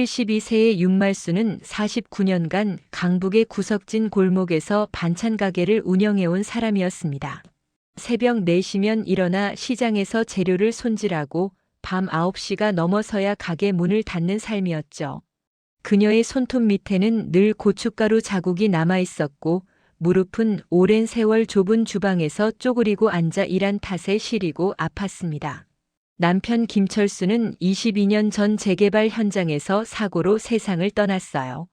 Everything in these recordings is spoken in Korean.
72세의 윤말수는 49년간 강북의 구석진 골목에서 반찬 가게를 운영해온 사람이었습니다. 새벽 4시면 일어나 시장에서 재료를 손질하고 밤 9시가 넘어서야 가게 문을 닫는 삶이었죠. 그녀의 손톱 밑에는 늘 고춧가루 자국이 남아 있었고 무릎은 오랜 세월 좁은 주방에서 쪼그리고 앉아 일한 탓에 시리고 아팠습니다. 남편 김철수는 22년 전 재개발 현장에서 사고로 세상을 떠났어요.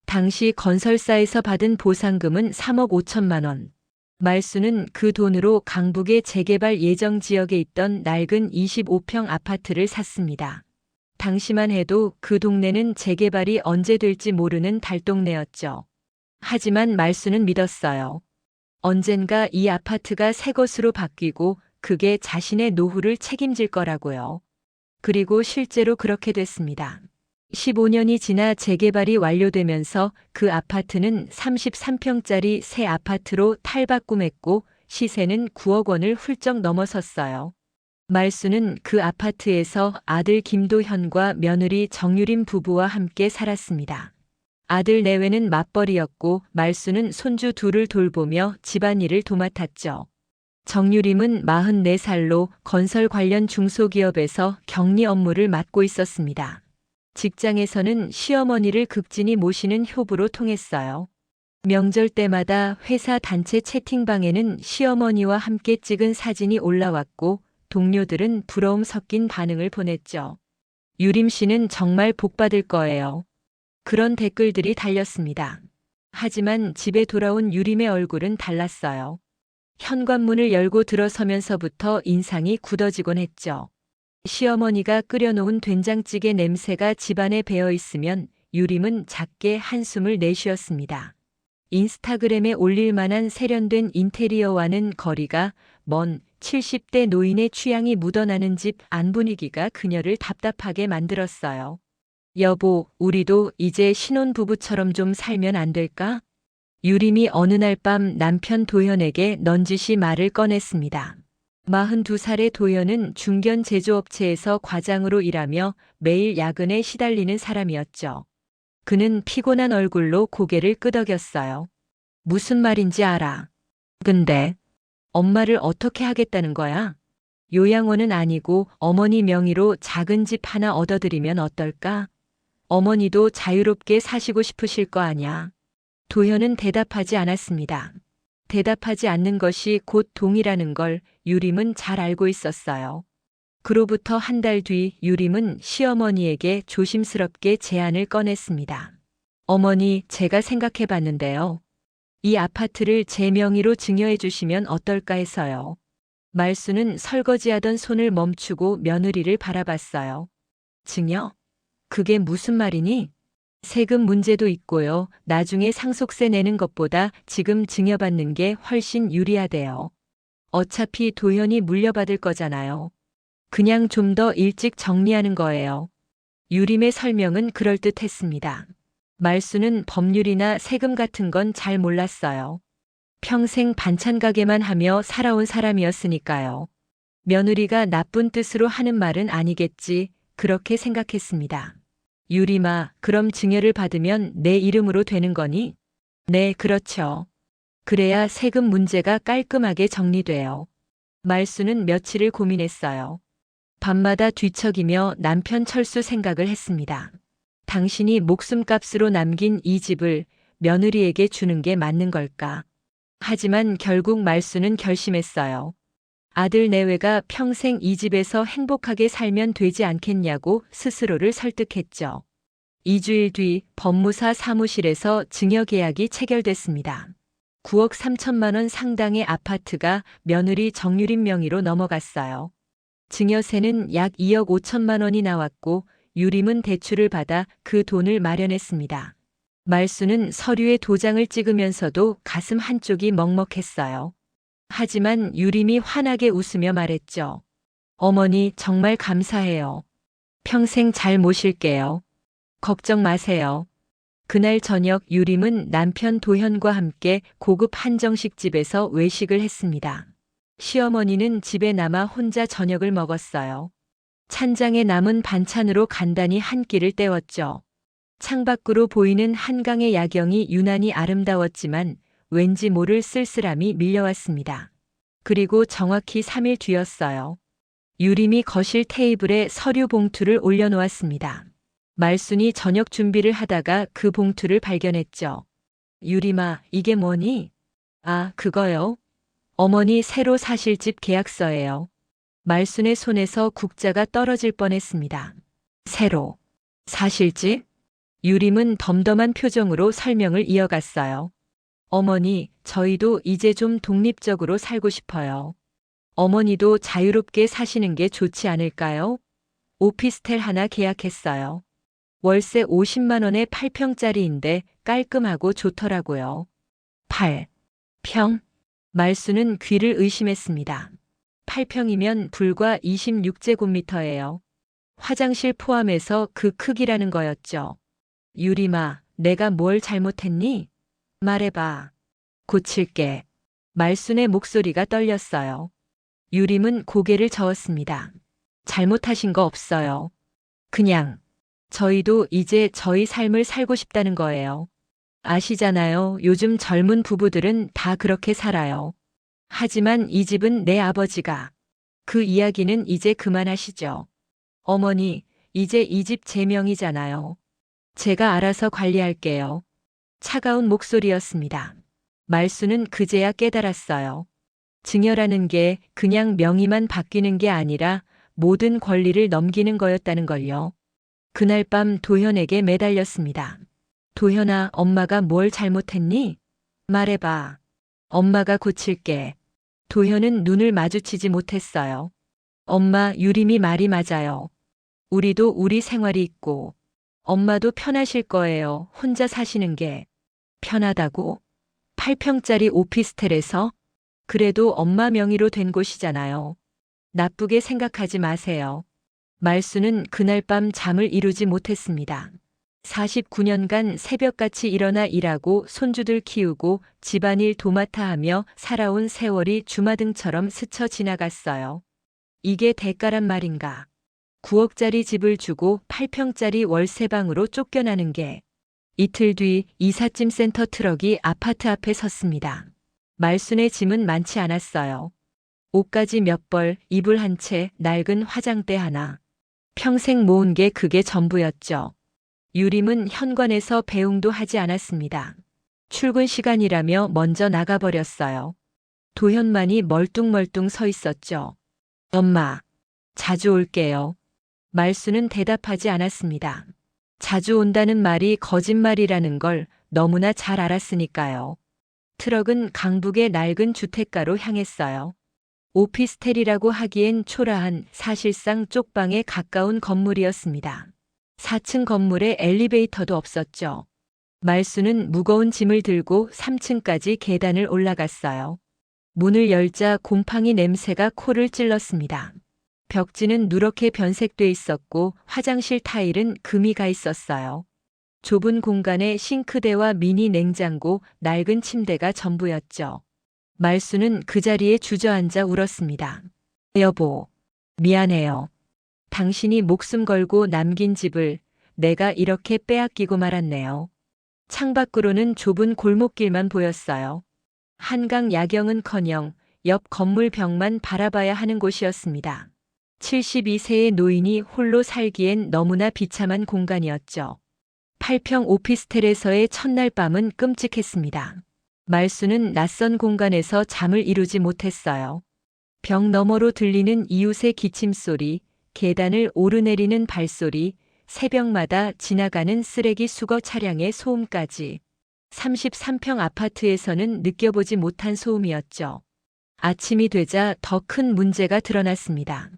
당시 건설사에서 받은 보상금은 3억 5천만 원. 말수는 그 돈으로 강북의 재개발 예정 지역에 있던 낡은 25평 아파트를 샀습니다. 당시만 해도 그 동네는 재개발이 언제 될지 모르는 달동네였죠. 하지만 말수는 믿었어요. 언젠가 이 아파트가 새 것으로 바뀌고 그게 자신의 노후를 책임질 거라고요. 그리고 실제로 그렇게 됐습니다. 15년이 지나 재개발이 완료되면서 그 아파트는 33평짜리 새 아파트로 탈바꿈했고 시세는 9억 원을 훌쩍 넘어섰어요. 말수는 그 아파트에서 아들 김도현과 며느리 정유림 부부와 함께 살았습니다. 아들 내외는 맞벌이였고 말수는 손주 둘을 돌보며 집안일을 도맡았죠. 정유림은 44살로 건설 관련 중소기업에서 격리 업무를 맡고 있었습니다. 직장에서는 시어머니를 극진히 모시는 효부로 통했어요. 명절 때마다 회사 단체 채팅방에는 시어머니와 함께 찍은 사진이 올라왔고 동료들은 부러움 섞인 반응을 보냈죠. 유림 씨는 정말 복 받을 거예요. 그런 댓글들이 달렸습니다. 하지만 집에 돌아온 유림의 얼굴은 달랐어요. 현관문을 열고 들어서면서부터 인상이 굳어지곤 했죠. 시어머니가 끓여놓은 된장찌개 냄새가 집안에 배어 있으면 유림은 작게 한숨을 내쉬었습니다. 인스타그램에 올릴 만한 세련된 인테리어와는 거리가 먼 70대 노인의 취향이 묻어나는 집 안 분위기가 그녀를 답답하게 만들었어요. 여보, 우리도 이제 신혼부부처럼 좀 살면 안 될까? 유림이 어느 날 밤 남편 도현에게 넌지시 말을 꺼냈습니다. 42살의 도현은 중견 제조업체에서 과장으로 일하며 매일 야근에 시달리는 사람이었죠. 그는 피곤한 얼굴로 고개를 끄덕였어요. 무슨 말인지 알아. 근데 엄마를 어떻게 하겠다는 거야? 요양원은 아니고 어머니 명의로 작은 집 하나 얻어드리면 어떨까? 어머니도 자유롭게 사시고 싶으실 거 아냐. 도현은 대답하지 않았습니다. 대답하지 않는 것이 곧 동의라는 걸 유림은 잘 알고 있었어요. 그로부터 한 달 뒤 유림은 시어머니에게 조심스럽게 제안을 꺼냈습니다. 어머니, 제가 생각해 봤는데요. 이 아파트를 제 명의로 증여해 주시면 어떨까 해서요. 말수는 설거지하던 손을 멈추고 며느리를 바라봤어요. 증여? 그게 무슨 말이니? 세금 문제도 있고요. 나중에 상속세 내는 것보다 지금 증여받는 게 훨씬 유리하대요. 어차피 도현이 물려받을 거잖아요. 그냥 좀 더 일찍 정리하는 거예요. 유림의 설명은 그럴듯했습니다. 말수는 법률이나 세금 같은 건 잘 몰랐어요. 평생 반찬 가게만 하며 살아온 사람이었으니까요. 며느리가 나쁜 뜻으로 하는 말은 아니겠지, 그렇게 생각했습니다. 유림아, 그럼 증여를 받으면 내 이름으로 되는 거니? 네, 그렇죠. 그래야 세금 문제가 깔끔하게 정리돼요. 말수는 며칠을 고민했어요. 밤마다 뒤척이며 남편 철수 생각을 했습니다. 당신이 목숨값으로 남긴 이 집을 며느리에게 주는 게 맞는 걸까? 하지만 결국 말수는 결심했어요. 아들 내외가 평생 이 집에서 행복하게 살면 되지 않겠냐고 스스로를 설득했죠. 2주일 뒤 법무사 사무실에서 증여 계약이 체결됐습니다. 9억 3천만 원 상당의 아파트가 며느리 정유림 명의로 넘어갔어요. 증여세는 약 2억 5천만 원이 나왔고 유림은 대출을 받아 그 돈을 마련했습니다. 말수는 서류에 도장을 찍으면서도 가슴 한쪽이 먹먹했어요. 하지만 유림이 환하게 웃으며 말했죠. 어머니, 정말 감사해요. 평생 잘 모실게요. 걱정 마세요. 그날 저녁 유림은 남편 도현과 함께 고급 한정식 집에서 외식을 했습니다. 시어머니는 집에 남아 혼자 저녁을 먹었어요. 찬장에 남은 반찬으로 간단히 한 끼를 때웠죠. 창밖으로 보이는 한강의 야경이 유난히 아름다웠지만 왠지 모를 쓸쓸함이 밀려왔습니다. 그리고 정확히 3일 뒤였어요. 유림이 거실 테이블에 서류 봉투를 올려놓았습니다. 말순이 저녁 준비를 하다가 그 봉투를 발견했죠. 유림아, 이게 뭐니? 아, 그거요? 어머니 새로 사실 집 계약서예요. 말순의 손에서 국자가 떨어질 뻔했습니다. 새로 사실 집? 유림은 덤덤한 표정으로 설명을 이어갔어요. 어머니, 저희도 이제 좀 독립적으로 살고 싶어요. 어머니도 자유롭게 사시는 게 좋지 않을까요? 오피스텔 하나 계약했어요. 월세 50만 원에 8평짜리인데 깔끔하고 좋더라고요. 8평? 말수는 귀를 의심했습니다. 8평이면 불과 26제곱미터예요. 화장실 포함해서 그 크기라는 거였죠. 유림아, 내가 뭘 잘못했니? 말해봐. 고칠게. 말순의 목소리가 떨렸어요. 유림은 고개를 저었습니다. 잘못하신 거 없어요. 그냥 저희도 이제 저희 삶을 살고 싶다는 거예요. 아시잖아요. 요즘 젊은 부부들은 다 그렇게 살아요. 하지만 이 집은 내 아버지가. 그 이야기는 이제 그만하시죠. 어머니, 이제 이 집 제 명이잖아요. 제가 알아서 관리할게요. 차가운 목소리였습니다. 말수는 그제야 깨달았어요. 증여라는 게 그냥 명의만 바뀌는 게 아니라 모든 권리를 넘기는 거였다는 걸요. 그날 밤 도현에게 매달렸습니다. 도현아, 엄마가 뭘 잘못했니? 말해봐. 엄마가 고칠게. 도현은 눈을 마주치지 못했어요. 엄마, 유림이 말이 맞아요. 우리도 우리 생활이 있고 엄마도 편하실 거예요. 혼자 사시는 게. 편하다고? 8평짜리 오피스텔에서? 그래도 엄마 명의로 된 곳이잖아요. 나쁘게 생각하지 마세요. 말수는 그날 밤 잠을 이루지 못했습니다. 49년간 새벽같이 일어나 일하고 손주들 키우고 집안일 도맡아 하며 살아온 세월이 주마등처럼 스쳐 지나갔어요. 이게 대가란 말인가? 9억짜리 집을 주고 8평짜리 월세방으로 쫓겨나는 게. 이틀 뒤 이삿짐 센터 트럭이 아파트 앞에 섰습니다. 말순의 짐은 많지 않았어요. 옷가지 몇 벌, 이불 한 채, 낡은 화장대 하나. 평생 모은 게 그게 전부였죠. 유림은 현관에서 배웅도 하지 않았습니다. 출근 시간이라며 먼저 나가버렸어요. 도현만이 멀뚱멀뚱 서 있었죠. 엄마, 자주 올게요. 말수는 대답하지 않았습니다. 자주 온다는 말이 거짓말이라는 걸 너무나 잘 알았으니까요. 트럭은 강북의 낡은 주택가로 향했어요. 오피스텔이라고 하기엔 초라한 사실상 쪽방에 가까운 건물이었습니다. 4층 건물에 엘리베이터도 없었죠. 말수는 무거운 짐을 들고 3층까지 계단을 올라갔어요. 문을 열자 곰팡이 냄새가 코를 찔렀습니다. 벽지는 누렇게 변색돼 있었고 화장실 타일은 금이 가 있었어요. 좁은 공간에 싱크대와 미니 냉장고, 낡은 침대가 전부였죠. 말수는 그 자리에 주저앉아 울었습니다. 여보, 미안해요. 당신이 목숨 걸고 남긴 집을 내가 이렇게 빼앗기고 말았네요. 창밖으로는 좁은 골목길만 보였어요. 한강 야경은커녕 옆 건물 벽만 바라봐야 하는 곳이었습니다. 72세의 노인이 홀로 살기엔 너무나 비참한 공간이었죠. 8평 오피스텔에서의 첫날 밤은 끔찍했습니다. 말수는 낯선 공간에서 잠을 이루지 못했어요. 벽 너머로 들리는 이웃의 기침소리, 계단을 오르내리는 발소리, 새벽마다 지나가는 쓰레기 수거 차량의 소음까지. 33평 아파트에서는 느껴보지 못한 소음이었죠. 아침이 되자 더 큰 문제가 드러났습니다.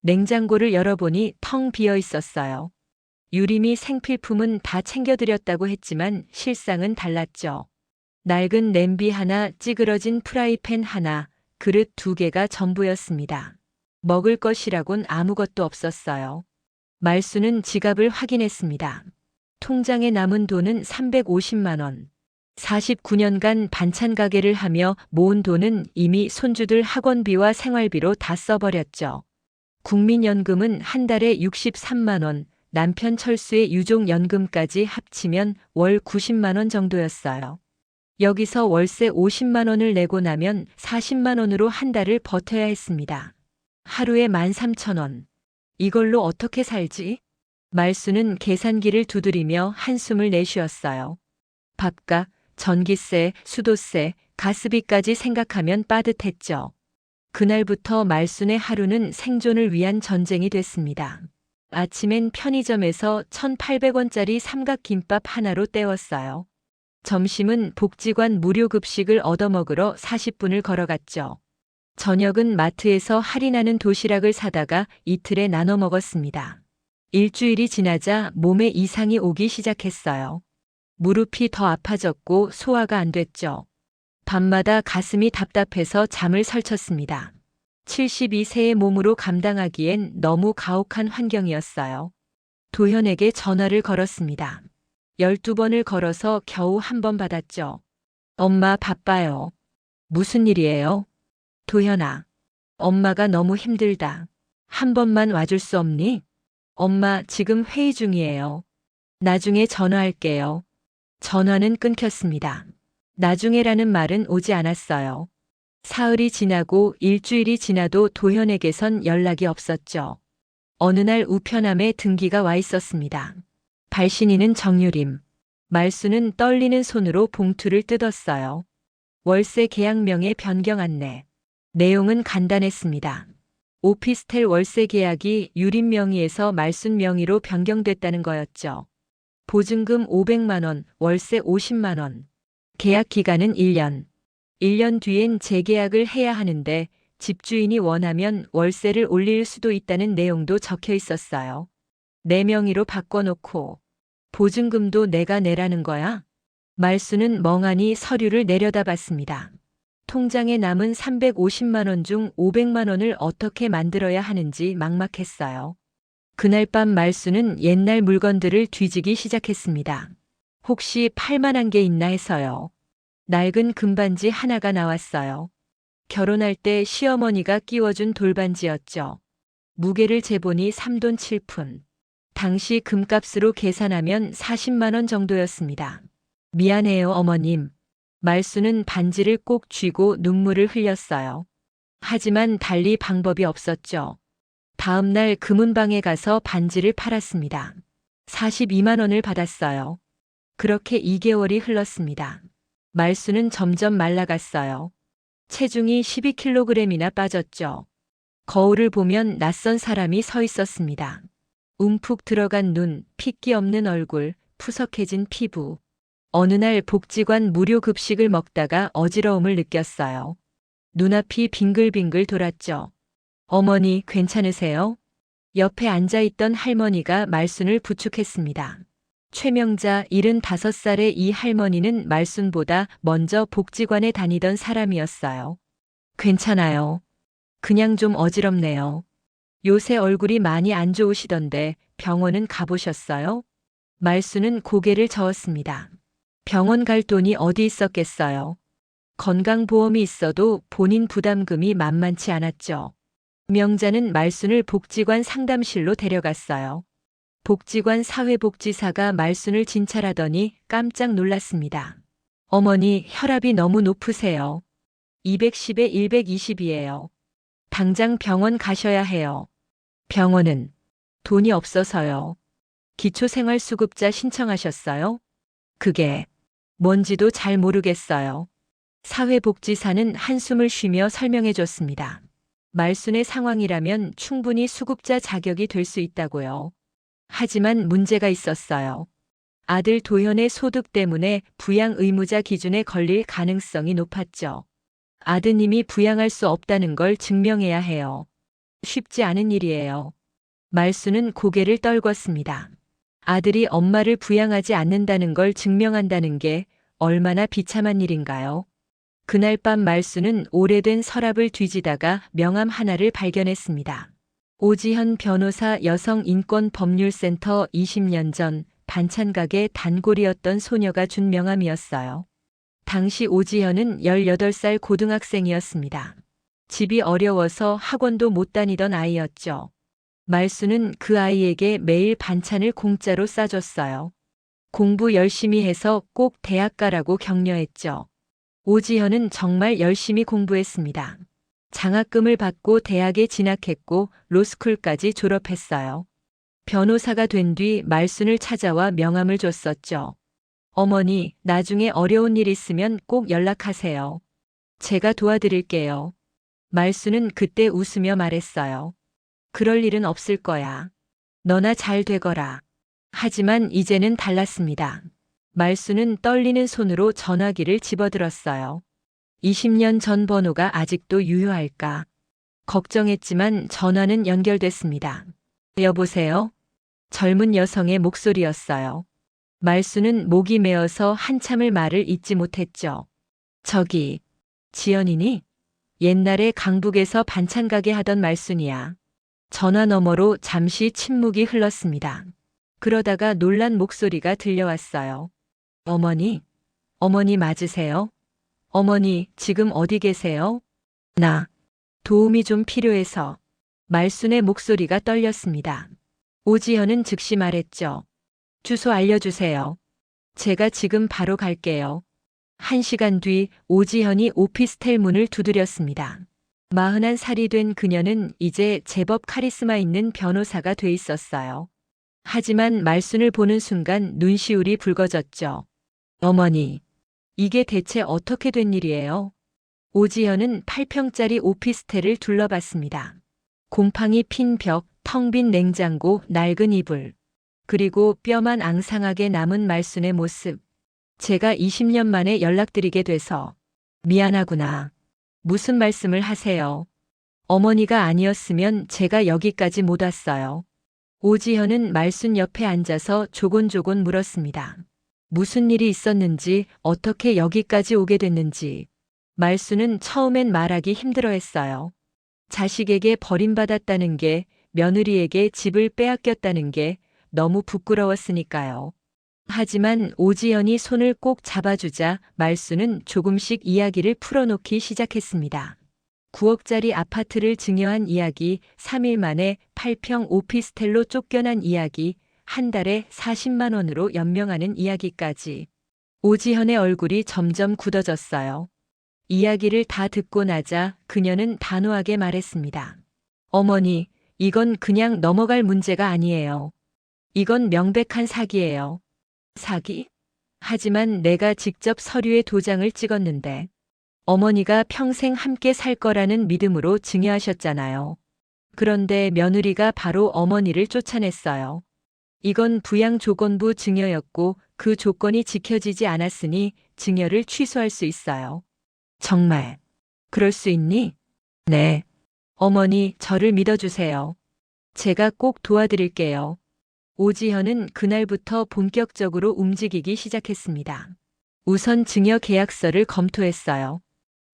냉장고를 열어보니 텅 비어 있었어요. 유림이 생필품은 다 챙겨드렸다고 했지만 실상은 달랐죠. 낡은 냄비 하나, 찌그러진 프라이팬 하나, 그릇 2개가 전부였습니다. 먹을 것이라곤 아무것도 없었어요. 말수는 지갑을 확인했습니다. 통장에 남은 돈은 350만 원. 49년간 반찬 가게를 하며 모은 돈은 이미 손주들 학원비와 생활비로 다 써버렸죠. 국민연금은 한 달에 63만 원, 남편 철수의 유족연금까지 합치면 월 90만 원 정도였어요. 여기서 월세 50만 원을 내고 나면 40만 원으로 한 달을 버텨야 했습니다. 하루에 13,000원. 이걸로 어떻게 살지? 말수는 계산기를 두드리며 한숨을 내쉬었어요. 밥값, 전기세, 수도세, 가스비까지 생각하면 빠듯했죠. 그날부터 말순의 하루는 생존을 위한 전쟁이 됐습니다. 아침엔 편의점에서 1,800원짜리 삼각김밥 하나로 때웠어요. 점심은 복지관 무료 급식을 얻어먹으러 40분을 걸어갔죠. 저녁은 마트에서 할인하는 도시락을 사다가 이틀에 나눠 먹었습니다. 일주일이 지나자 몸에 이상이 오기 시작했어요. 무릎이 더 아파졌고 소화가 안 됐죠. 밤마다 가슴이 답답해서 잠을 설쳤습니다. 72세의 몸으로 감당하기엔 너무 가혹한 환경이었어요. 도현에게 전화를 걸었습니다. 12번을 걸어서 겨우 한 번 받았죠. 엄마 바빠요. 무슨 일이에요? 도현아, 엄마가 너무 힘들다. 한 번만 와줄 수 없니? 엄마 지금 회의 중이에요. 나중에 전화할게요. 전화는 끊겼습니다. 나중에라는 말은 오지 않았어요. 사흘이 지나고 일주일이 지나도 도현에게선 연락이 없었죠. 어느 날 우편함에 등기가 와 있었습니다. 발신인은 정유림. 말수는 떨리는 손으로 봉투를 뜯었어요. 월세 계약명의 변경 안내. 내용은 간단했습니다. 오피스텔 월세 계약이 유림 명의에서 말순 명의로 변경됐다는 거였죠. 보증금 500만 원, 월세 50만 원. 계약 기간은 1년. 1년 뒤엔 재계약을 해야 하는데 집주인이 원하면 월세를 올릴 수도 있다는 내용도 적혀 있었어요. 내 명의로 바꿔놓고 보증금도 내가 내라는 거야? 말수는 멍하니 서류를 내려다봤습니다. 통장에 남은 350만 원 중 500만 원을 어떻게 만들어야 하는지 막막했어요. 그날 밤 말수는 옛날 물건들을 뒤지기 시작했습니다. 혹시 팔만한 게 있나 해서요. 낡은 금반지 하나가 나왔어요. 결혼할 때 시어머니가 끼워준 돌반지였죠. 무게를 재보니 3돈 7푼. 당시 금값으로 계산하면 40만 원 정도였습니다. 미안해요, 어머님. 말수는 반지를 꼭 쥐고 눈물을 흘렸어요. 하지만 달리 방법이 없었죠. 다음 날 금은방에 가서 반지를 팔았습니다. 42만 원을 받았어요. 그렇게 2개월이 흘렀습니다. 말수는 점점 말라갔어요. 체중이 12kg이나 빠졌죠. 거울을 보면 낯선 사람이 서 있었습니다. 움푹 들어간 눈, 핏기 없는 얼굴, 푸석해진 피부. 어느 날 복지관 무료 급식을 먹다가 어지러움을 느꼈어요. 눈앞이 빙글빙글 돌았죠. 어머니 괜찮으세요? 옆에 앉아있던 할머니가 말순을 부축했습니다. 최명자 75살의 이 할머니는 말순보다 먼저 복지관에 다니던 사람이었어요. 괜찮아요. 그냥 좀 어지럽네요. 요새 얼굴이 많이 안 좋으시던데 병원은 가보셨어요? 말순은 고개를 저었습니다. 병원 갈 돈이 어디 있었겠어요. 건강보험이 있어도 본인 부담금이 만만치 않았죠. 명자는 말순을 복지관 상담실로 데려갔어요. 복지관 사회복지사가 말순을 진찰하더니 깜짝 놀랐습니다. 어머니, 혈압이 너무 높으세요. 210에 120이에요. 당장 병원 가셔야 해요. 병원은 돈이 없어서요. 기초생활수급자 신청하셨어요? 그게 뭔지도 잘 모르겠어요. 사회복지사는 한숨을 쉬며 설명해 줬습니다. 말순의 상황이라면 충분히 수급자 자격이 될 수 있다고요. 하지만 문제가 있었어요. 아들 도현의 소득 때문에 부양 의무자 기준에 걸릴 가능성이 높았죠. 아드님이 부양할 수 없다는 걸 증명해야 해요. 쉽지 않은 일이에요. 말순은 고개를 떨궜습니다. 아들이 엄마를 부양하지 않는다는 걸 증명한다는 게 얼마나 비참한 일인가요? 그날 밤 말순은 오래된 서랍을 뒤지다가 명함 하나를 발견했습니다. 오지현 변호사 여성인권법률센터 20년 전 반찬가게 단골이었던 소녀가 준 명함이었어요. 당시 오지현은 18살 고등학생이었습니다. 집이 어려워서 학원도 못 다니던 아이였죠. 말수는 그 아이에게 매일 반찬을 공짜로 싸줬어요. 공부 열심히 해서 꼭 대학 가라고 격려했죠. 오지현은 정말 열심히 공부했습니다. 장학금을 받고 대학에 진학했고 로스쿨까지 졸업했어요. 변호사가 된 뒤 말순을 찾아와 명함을 줬었죠. 어머니, 나중에 어려운 일 있으면 꼭 연락하세요. 제가 도와드릴게요. 말순은 그때 웃으며 말했어요. 그럴 일은 없을 거야. 너나 잘 되거라. 하지만 이제는 달랐습니다. 말수는 떨리는 손으로 전화기를 집어들었어요. 20년 전 번호가 아직도 유효할까? 걱정했지만 전화는 연결됐습니다. 여보세요? 젊은 여성의 목소리였어요. 말수는 목이 메어서 한참을 말을 잇지 못했죠. 저기, 지연이니? 옛날에 강북에서 반찬 가게 하던 말순이야. 전화 너머로 잠시 침묵이 흘렀습니다. 그러다가 놀란 목소리가 들려왔어요. 어머니? 어머니 맞으세요? 어머니, 지금 어디 계세요? 나, 도움이 좀 필요해서. 말순의 목소리가 떨렸습니다. 오지현은 즉시 말했죠. 주소 알려주세요. 제가 지금 바로 갈게요. 1시간 뒤 오지현이 오피스텔 문을 두드렸습니다. 41살이 된 그녀는 이제 제법 카리스마 있는 변호사가 돼 있었어요. 하지만 말순을 보는 순간 눈시울이 붉어졌죠. 어머니, 이게 대체 어떻게 된 일이에요? 오지현은 8평짜리 오피스텔을 둘러봤습니다. 곰팡이 핀 벽, 텅 빈 냉장고, 낡은 이불. 그리고 뼈만 앙상하게 남은 말순의 모습. 제가 20년 만에 연락드리게 돼서 미안하구나. 무슨 말씀을 하세요? 어머니가 아니었으면 제가 여기까지 못 왔어요. 오지현은 말순 옆에 앉아서 조곤조곤 물었습니다. 무슨 일이 있었는지, 어떻게 여기까지 오게 됐는지. 말순은 처음엔 말하기 힘들어했어요. 자식에게 버림받았다는 게, 며느리에게 집을 빼앗겼다는 게 너무 부끄러웠으니까요. 하지만 오지현이 손을 꼭 잡아주자 말순은 조금씩 이야기를 풀어놓기 시작했습니다. 9억짜리 아파트를 증여한 이야기, 3일 만에 8평 오피스텔로 쫓겨난 이야기, 한 달에 40만 원으로 연명하는 이야기까지. 오지현의 얼굴이 점점 굳어졌어요. 이야기를 다 듣고 나자 그녀는 단호하게 말했습니다. 어머니, 이건 그냥 넘어갈 문제가 아니에요. 이건 명백한 사기예요. 사기? 하지만 내가 직접 서류에 도장을 찍었는데 어머니가 평생 함께 살 거라는 믿음으로 증여하셨잖아요. 그런데 며느리가 바로 어머니를 쫓아냈어요. 이건 부양조건부 증여였고 그 조건이 지켜지지 않았으니 증여를 취소할 수 있어요. 정말 그럴 수 있니? 네. 어머니, 저를 믿어주세요. 제가 꼭 도와드릴게요. 오지현은 그날부터 본격적으로 움직이기 시작했습니다. 우선 증여 계약서를 검토했어요.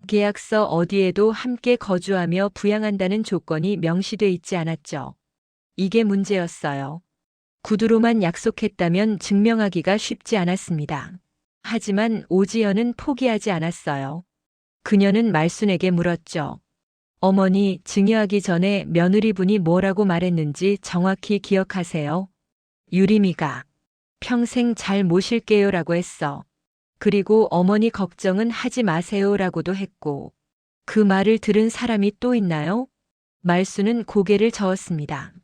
계약서 어디에도 함께 거주하며 부양한다는 조건이 명시돼 있지 않았죠. 이게 문제였어요. 구두로만 약속했다면 증명하기가 쉽지 않았습니다. 하지만 오지연은 포기하지 않았어요. 그녀는 말순에게 물었죠. 어머니, 증여하기 전에 며느리분이 뭐라고 말했는지 정확히 기억하세요? 유림이가 평생 잘 모실게요라고 했어. 그리고 어머니 걱정은 하지 마세요라고도 했고. 그 말을 들은 사람이 또 있나요? 말순은 고개를 저었습니다.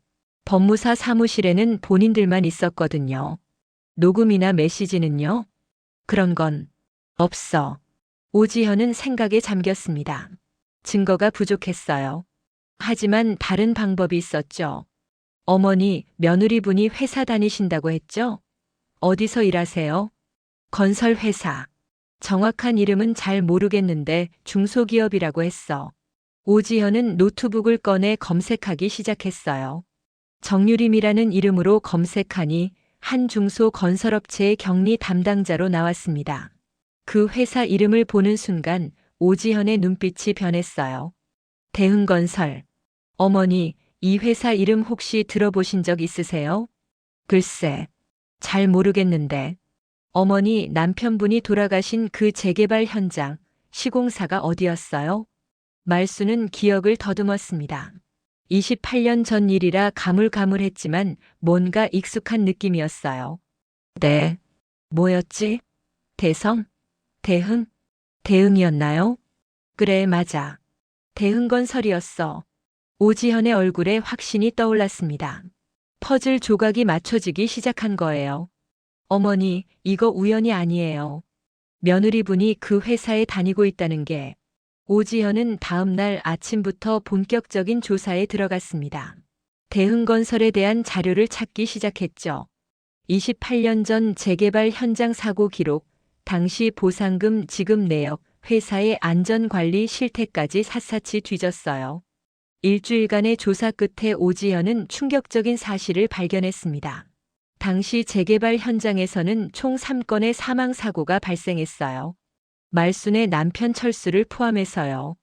법무사 사무실에는 본인들만 있었거든요. 녹음이나 메시지는요? 그런 건 없어. 오지현은 생각에 잠겼습니다. 증거가 부족했어요. 하지만 다른 방법이 있었죠. 어머니, 며느리분이 회사 다니신다고 했죠? 어디서 일하세요? 건설회사. 정확한 이름은 잘 모르겠는데 중소기업이라고 했어. 오지현은 노트북을 꺼내 검색하기 시작했어요. 정유림이라는 이름으로 검색하니 한 중소 건설업체의 격리 담당자로 나왔습니다. 그 회사 이름을 보는 순간 오지현의 눈빛이 변했어요. 대흥건설. 어머니, 이 회사 이름 혹시 들어보신 적 있으세요? 글쎄, 잘 모르겠는데. 어머니, 남편분이 돌아가신 그 재개발 현장, 시공사가 어디였어요? 말수는 기억을 더듬었습니다. 28년 전 일이라 가물가물했지만 뭔가 익숙한 느낌이었어요. 네. 뭐였지? 대성? 대흥? 대흥이었나요? 그래, 맞아. 대흥건설이었어. 오지현의 얼굴에 확신이 떠올랐습니다. 퍼즐 조각이 맞춰지기 시작한 거예요. 어머니, 이거 우연이 아니에요. 며느리분이 그 회사에 다니고 있다는 게. 오지현은 다음 날 아침부터 본격적인 조사에 들어갔습니다. 대흥건설에 대한 자료를 찾기 시작했죠. 28년 전 재개발 현장 사고 기록, 당시 보상금 지급 내역, 회사의 안전관리 실태까지 샅샅이 뒤졌어요. 일주일간의 조사 끝에 오지현은 충격적인 사실을 발견했습니다. 당시 재개발 현장에서는 총 3건의 사망사고가 발생했어요. 말순의 남편 철수를 포함해서요.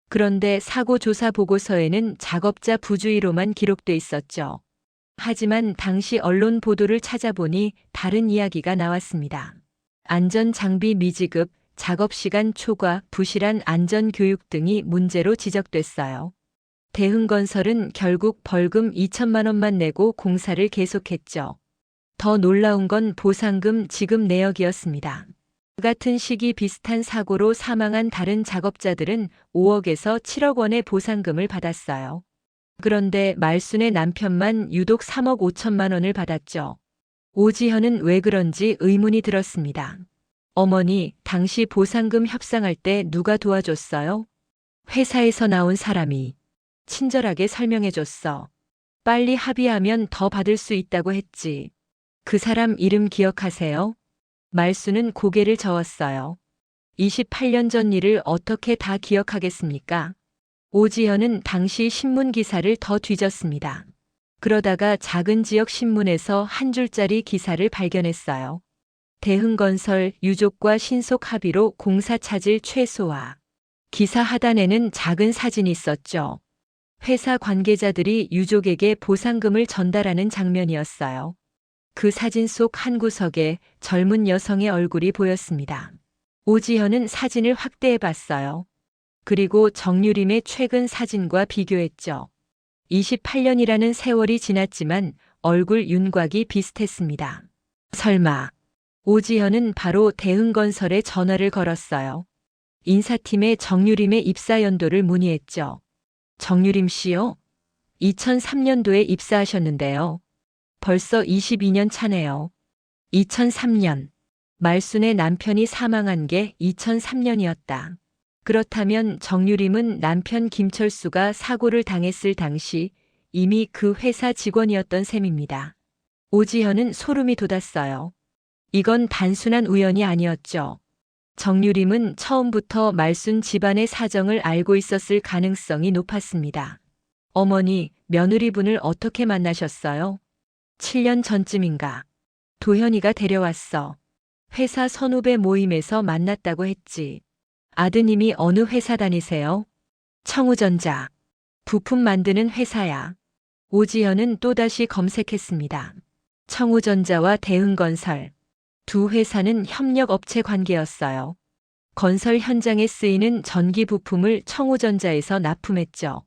그런데 사고 조사 보고서에는 작업자 부주의로만 기록돼 있었죠. 하지만 당시 언론 보도를 찾아보니 다른 이야기가 나왔습니다. 안전장비 미지급, 작업시간 초과, 부실한 안전교육 등이 문제로 지적됐어요. 대흥건설은 결국 벌금 2천만 원만 내고 공사를 계속했죠. 더 놀라운 건 보상금 지급 내역이었습니다. 같은 시기 비슷한 사고로 사망한 다른 작업자들은 5억에서 7억 원의 보상금을 받았어요. 그런데 말순의 남편만 유독 3억 5천만 원을 받았죠. 오지현은 왜 그런지 의문이 들었습니다. 어머니, 당시 보상금 협상할 때 누가 도와줬어요? 회사에서 나온 사람이 친절하게 설명해줬어. 빨리 합의하면 더 받을 수 있다고 했지. 그 사람 이름 기억하세요? 말순은 고개를 저었어요. 28년 전 일을 어떻게 다 기억하겠습니까? 오지현은 당시 신문 기사를 더 뒤졌습니다. 그러다가 작은 지역 신문에서 한 줄짜리 기사를 발견했어요. 대흥건설 유족과 신속 합의로 공사 차질 최소화. 기사 하단에는 작은 사진이 있었죠. 회사 관계자들이 유족에게 보상금을 전달하는 장면이었어요. 그 사진 속 한 구석에 젊은 여성의 얼굴이 보였습니다. 오지현은 사진을 확대해 봤어요. 그리고 정유림의 최근 사진과 비교했죠. 28년이라는 세월이 지났지만 얼굴 윤곽이 비슷했습니다. 설마. 오지현은 바로 대흥건설에 전화를 걸었어요. 인사팀에 정유림의 입사 연도를 문의했죠. 정유림 씨요? 2003년도에 입사하셨는데요. 벌써 22년 차네요. 2003년. 말순의 남편이 사망한 게 2003년이었다. 그렇다면 정유림은 남편 김철수가 사고를 당했을 당시 이미 그 회사 직원이었던 셈입니다. 오지현은 소름이 돋았어요. 이건 단순한 우연이 아니었죠. 정유림은 처음부터 말순 집안의 사정을 알고 있었을 가능성이 높았습니다. 어머니, 며느리분을 어떻게 만나셨어요? 7년 전쯤인가. 도현이가 데려왔어. 회사 선후배 모임에서 만났다고 했지. 아드님이 어느 회사 다니세요? 청우전자. 부품 만드는 회사야. 오지현은 또다시 검색했습니다. 청우전자와 대흥건설. 두 회사는 협력업체 관계였어요. 건설 현장에 쓰이는 전기 부품을 청우전자에서 납품했죠.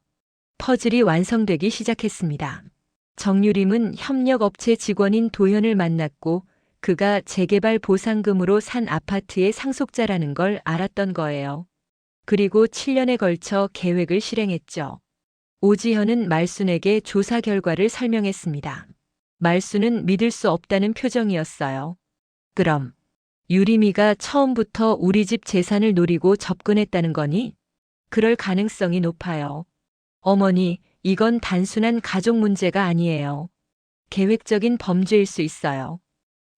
퍼즐이 완성되기 시작했습니다. 정유림은 협력업체 직원인 도현을 만났고 그가 재개발 보상금으로 산 아파트의 상속자라는 걸 알았던 거예요. 그리고 7년에 걸쳐 계획을 실행했죠. 오지현은 말순에게 조사 결과를 설명했습니다. 말순은 믿을 수 없다는 표정이었어요. 그럼 유림이가 처음부터 우리 집 재산을 노리고 접근했다는 거니? 그럴 가능성이 높아요. 어머니, 이건 단순한 가족 문제가 아니에요. 계획적인 범죄일 수 있어요.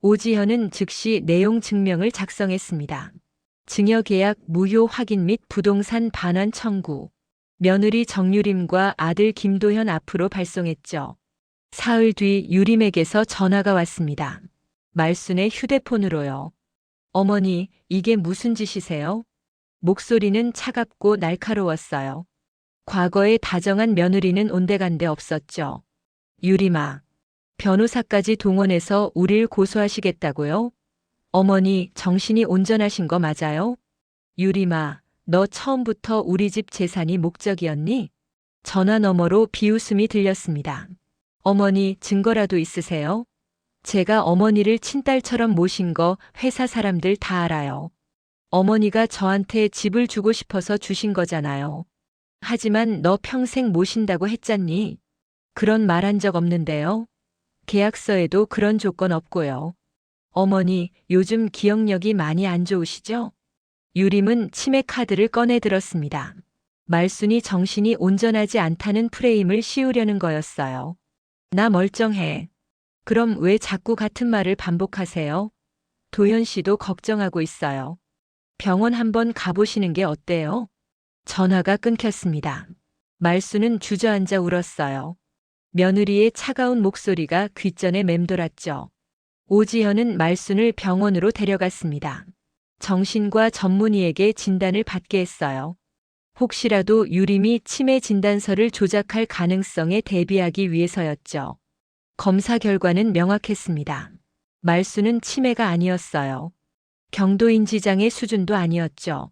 오지현은 즉시 내용 증명을 작성했습니다. 증여계약 무효 확인 및 부동산 반환 청구. 며느리 정유림과 아들 김도현 앞으로 발송했죠. 사흘 뒤 유림에게서 전화가 왔습니다. 말순의 휴대폰으로요. 어머니, 이게 무슨 짓이세요? 목소리는 차갑고 날카로웠어요. 과거에 다정한 며느리는 온데간데 없었죠. 유림아, 변호사까지 동원해서 우릴 고소하시겠다고요? 어머니, 정신이 온전하신 거 맞아요? 유림아, 너 처음부터 우리 집 재산이 목적이었니? 전화 너머로 비웃음이 들렸습니다. 어머니, 증거라도 있으세요? 제가 어머니를 친딸처럼 모신 거 회사 사람들 다 알아요. 어머니가 저한테 집을 주고 싶어서 주신 거잖아요. 하지만 너 평생 모신다고 했잖니? 그런 말 한 적 없는데요. 계약서에도 그런 조건 없고요. 어머니, 요즘 기억력이 많이 안 좋으시죠? 유림은 치매 카드를 꺼내 들었습니다. 말순이 정신이 온전하지 않다는 프레임을 씌우려는 거였어요. 나 멀쩡해. 그럼 왜 자꾸 같은 말을 반복하세요? 도현 씨도 걱정하고 있어요. 병원 한번 가보시는 게 어때요? 전화가 끊겼습니다. 말순은 주저앉아 울었어요. 며느리의 차가운 목소리가 귓전에 맴돌았죠. 오지현은 말순을 병원으로 데려갔습니다. 정신과 전문의에게 진단을 받게 했어요. 혹시라도 유림이 치매 진단서를 조작할 가능성에 대비하기 위해서였죠. 검사 결과는 명확했습니다. 말순은 치매가 아니었어요. 경도인지장애 수준도 아니었죠.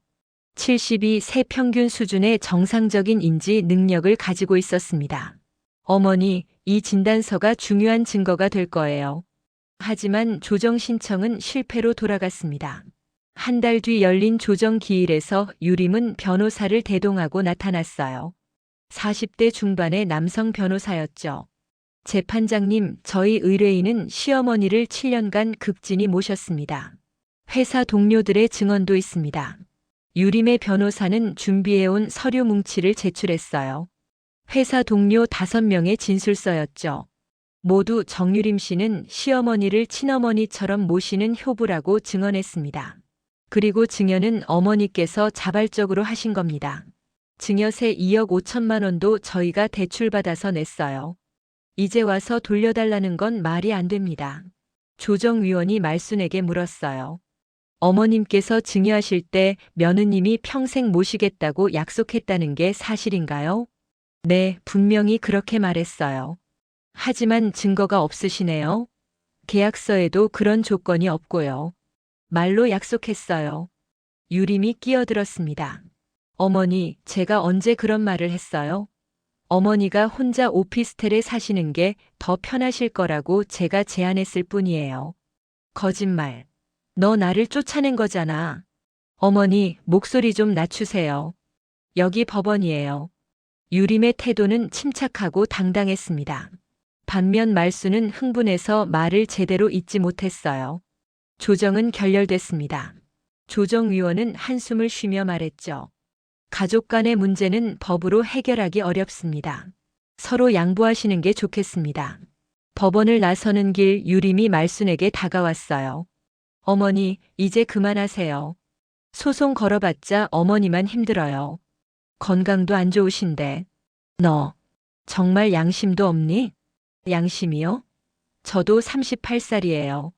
72세 평균 수준의 정상적인 인지 능력을 가지고 있었습니다. 어머니, 이 진단서가 중요한 증거가 될 거예요. 하지만 조정 신청은 실패로 돌아갔습니다. 한 달 뒤 열린 조정 기일에서 유림은 변호사를 대동하고 나타났어요. 40대 중반의 남성 변호사였죠. 재판장님, 저희 의뢰인은 시어머니를 7년간 극진히 모셨습니다. 회사 동료들의 증언도 있습니다. 유림의 변호사는 준비해온 서류 뭉치를 제출했어요. 회사 동료 5명의 진술서였죠. 모두 정유림 씨는 시어머니를 친어머니처럼 모시는 효부라고 증언했습니다. 그리고 증여는 어머니께서 자발적으로 하신 겁니다. 증여세 2억 5천만 원도 저희가 대출받아서 냈어요. 이제 와서 돌려달라는 건 말이 안 됩니다. 조정위원이 말순에게 물었어요. 어머님께서 증여하실 때 며느님이 평생 모시겠다고 약속했다는 게 사실인가요? 네, 분명히 그렇게 말했어요. 하지만 증거가 없으시네요. 계약서에도 그런 조건이 없고요. 말로 약속했어요. 유림이 끼어들었습니다. 어머니, 제가 언제 그런 말을 했어요? 어머니가 혼자 오피스텔에 사시는 게 더 편하실 거라고 제가 제안했을 뿐이에요. 거짓말. 너 나를 쫓아낸 거잖아. 어머니, 목소리 좀 낮추세요. 여기 법원이에요. 유림의 태도는 침착하고 당당했습니다. 반면 말순은 흥분해서 말을 제대로 잇지 못했어요. 조정은 결렬됐습니다. 조정위원은 한숨을 쉬며 말했죠. 가족 간의 문제는 법으로 해결하기 어렵습니다. 서로 양보하시는 게 좋겠습니다. 법원을 나서는 길 유림이 말순에게 다가왔어요. 어머니, 이제 그만하세요. 소송 걸어봤자 어머니만 힘들어요. 건강도 안 좋으신데. 너, 정말 양심도 없니? 양심이요? 저도 38살이에요.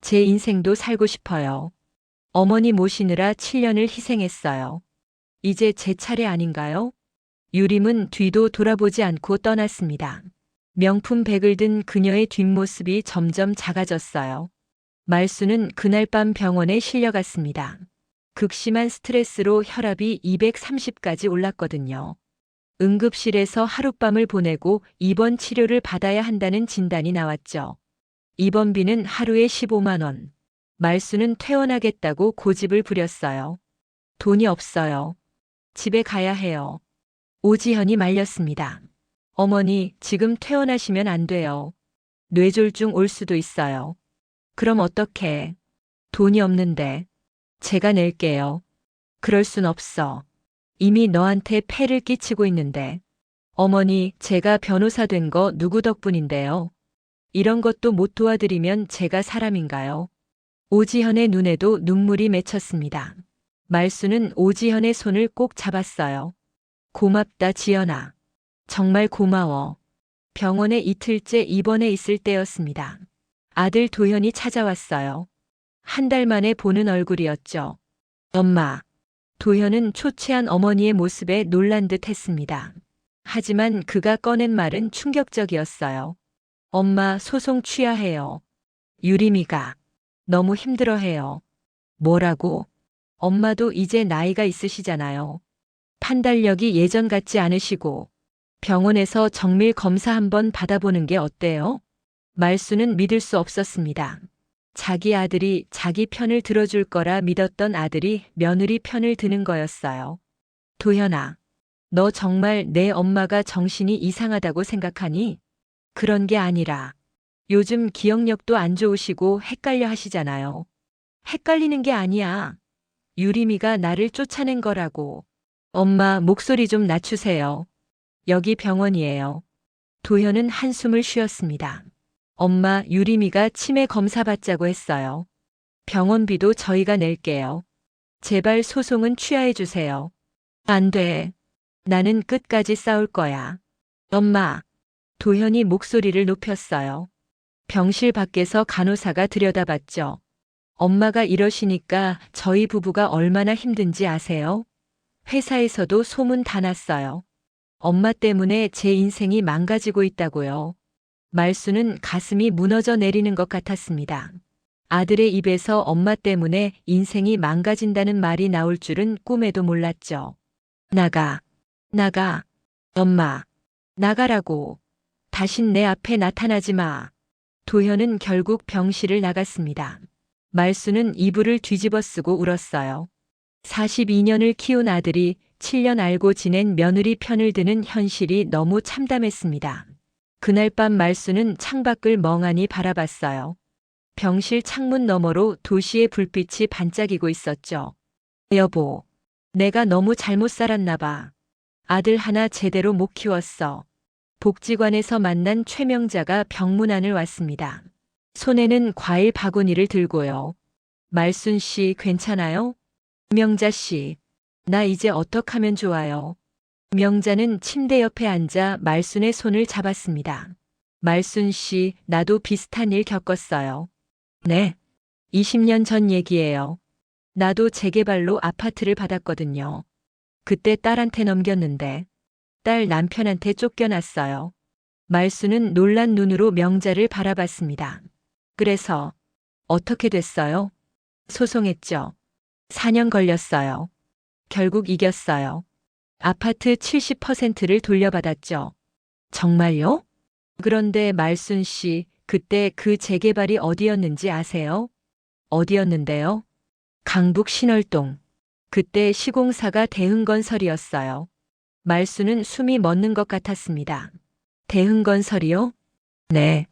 제 인생도 살고 싶어요. 어머니 모시느라 7년을 희생했어요. 이제 제 차례 아닌가요? 유림은 뒤도 돌아보지 않고 떠났습니다. 명품 백을 든 그녀의 뒷모습이 점점 작아졌어요. 말순은 그날 밤 병원에 실려갔습니다. 극심한 스트레스로 혈압이 230까지 올랐거든요. 응급실에서 하룻밤을 보내고 입원 치료를 받아야 한다는 진단이 나왔죠. 입원비는 하루에 15만 원. 말순은 퇴원하겠다고 고집을 부렸어요. 돈이 없어요. 집에 가야 해요. 오지현이 말렸습니다. 어머니, 지금 퇴원하시면 안 돼요. 뇌졸중 올 수도 있어요. 그럼 어떡해? 돈이 없는데. 제가 낼게요. 그럴 순 없어. 이미 너한테 폐를 끼치고 있는데. 어머니, 제가 변호사 된 거 누구 덕분인데요? 이런 것도 못 도와드리면 제가 사람인가요? 오지현의 눈에도 눈물이 맺혔습니다. 말순은 오지현의 손을 꼭 잡았어요. 고맙다, 지연아. 정말 고마워. 병원에 이틀째 입원해 있을 때였습니다. 아들 도현이 찾아왔어요. 한 달 만에 보는 얼굴이었죠. 엄마. 도현은 초췌한 어머니의 모습에 놀란 듯 했습니다. 하지만 그가 꺼낸 말은 충격적이었어요. 엄마, 소송 취하해요. 유림이가 너무 힘들어해요. 뭐라고? 엄마도 이제 나이가 있으시잖아요. 판단력이 예전 같지 않으시고 병원에서 정밀 검사 한번 받아보는 게 어때요? 말수는 믿을 수 없었습니다. 자기 아들이 자기 편을 들어줄 거라 믿었던 아들이 며느리 편을 드는 거였어요. 도현아, 너 정말 내 엄마가 정신이 이상하다고 생각하니? 그런 게 아니라 요즘 기억력도 안 좋으시고 헷갈려 하시잖아요. 헷갈리는 게 아니야. 유림이가 나를 쫓아낸 거라고. 엄마, 목소리 좀 낮추세요. 여기 병원이에요. 도현은 한숨을 쉬었습니다. 엄마, 유림이가 치매 검사 받자고 했어요. 병원비도 저희가 낼게요. 제발 소송은 취하해 주세요. 안 돼. 나는 끝까지 싸울 거야. 엄마. 도현이 목소리를 높였어요. 병실 밖에서 간호사가 들여다봤죠. 엄마가 이러시니까 저희 부부가 얼마나 힘든지 아세요? 회사에서도 소문 다 났어요. 엄마 때문에 제 인생이 망가지고 있다고요. 말수는 가슴이 무너져 내리는 것 같았습니다. 아들의 입에서 엄마 때문에 인생이 망가진다는 말이 나올 줄은 꿈에도 몰랐죠. 나가. 나가. 엄마. 나가라고. 다신 내 앞에 나타나지 마. 도현은 결국 병실을 나갔습니다. 말수는 이불을 뒤집어 쓰고 울었어요. 42년을 키운 아들이 7년 알고 지낸 며느리 편을 드는 현실이 너무 참담했습니다. 그날 밤 말수는 창밖을 멍하니 바라봤어요. 병실 창문 너머로 도시의 불빛이 반짝이고 있었죠. 여보, 내가 너무 잘못 살았나 봐. 아들 하나 제대로 못 키웠어. 복지관에서 만난 최명자가 병문안을 왔습니다. 손에는 과일 바구니를 들고요. 말순 씨 괜찮아요? 명자 씨, 나 이제 어떡하면 좋아요? 명자는 침대 옆에 앉아 말순의 손을 잡았습니다. 말순 씨, 나도 비슷한 일 겪었어요. 네. 20년 전 얘기예요. 나도 재개발로 아파트를 받았거든요. 그때 딸한테 넘겼는데 딸 남편한테 쫓겨났어요. 말수는 놀란 눈으로 명자를 바라봤습니다. 그래서 어떻게 됐어요? 소송했죠. 4년 걸렸어요. 결국 이겼어요. 아파트 70%를 돌려받았죠. 정말요? 그런데 말순 씨, 그때 그 재개발이 어디였는지 아세요? 어디였는데요? 강북 신월동. 그때 시공사가 대흥건설이었어요. 말수는 숨이 멎는 것 같았습니다. 대흥건설이요? 네.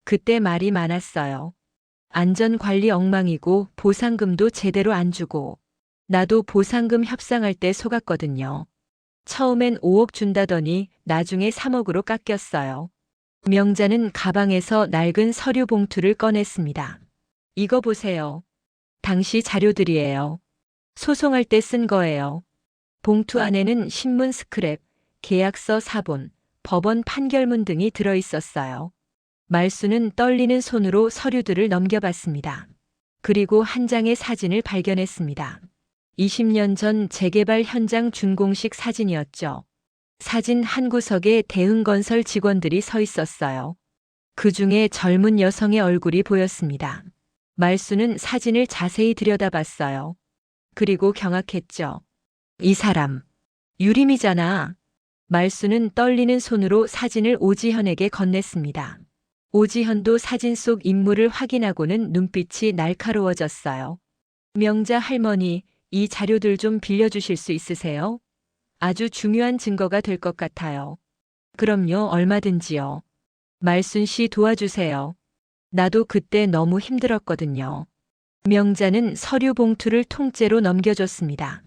그때 말이 많았어요. 안전관리 엉망이고 보상금도 제대로 안 주고. 나도 보상금 협상할 때 속았거든요. 처음엔 5억 준다더니 나중에 3억으로 깎였어요. 명자는 가방에서 낡은 서류 봉투를 꺼냈습니다. 이거 보세요. 당시 자료들이에요. 소송할 때 쓴 거예요. 봉투 안에는 신문 스크랩, 계약서 사본, 법원 판결문 등이 들어있었어요. 말수는 떨리는 손으로 서류들을 넘겨봤습니다. 그리고 한 장의 사진을 발견했습니다. 20년 전 재개발 현장 준공식 사진이었죠. 사진 한 구석에 대흥건설 직원들이 서 있었어요. 그 중에 젊은 여성의 얼굴이 보였습니다. 말수는 사진을 자세히 들여다봤어요. 그리고 경악했죠. 이 사람, 유림이잖아. 말수는 떨리는 손으로 사진을 오지현에게 건넸습니다. 오지현도 사진 속 인물을 확인하고는 눈빛이 날카로워졌어요. 명자 할머니, 이 자료들 좀 빌려주실 수 있으세요? 아주 중요한 증거가 될 것 같아요. 그럼요, 얼마든지요. 말순 씨 도와주세요. 나도 그때 너무 힘들었거든요. 명자는 서류 봉투를 통째로 넘겨줬습니다.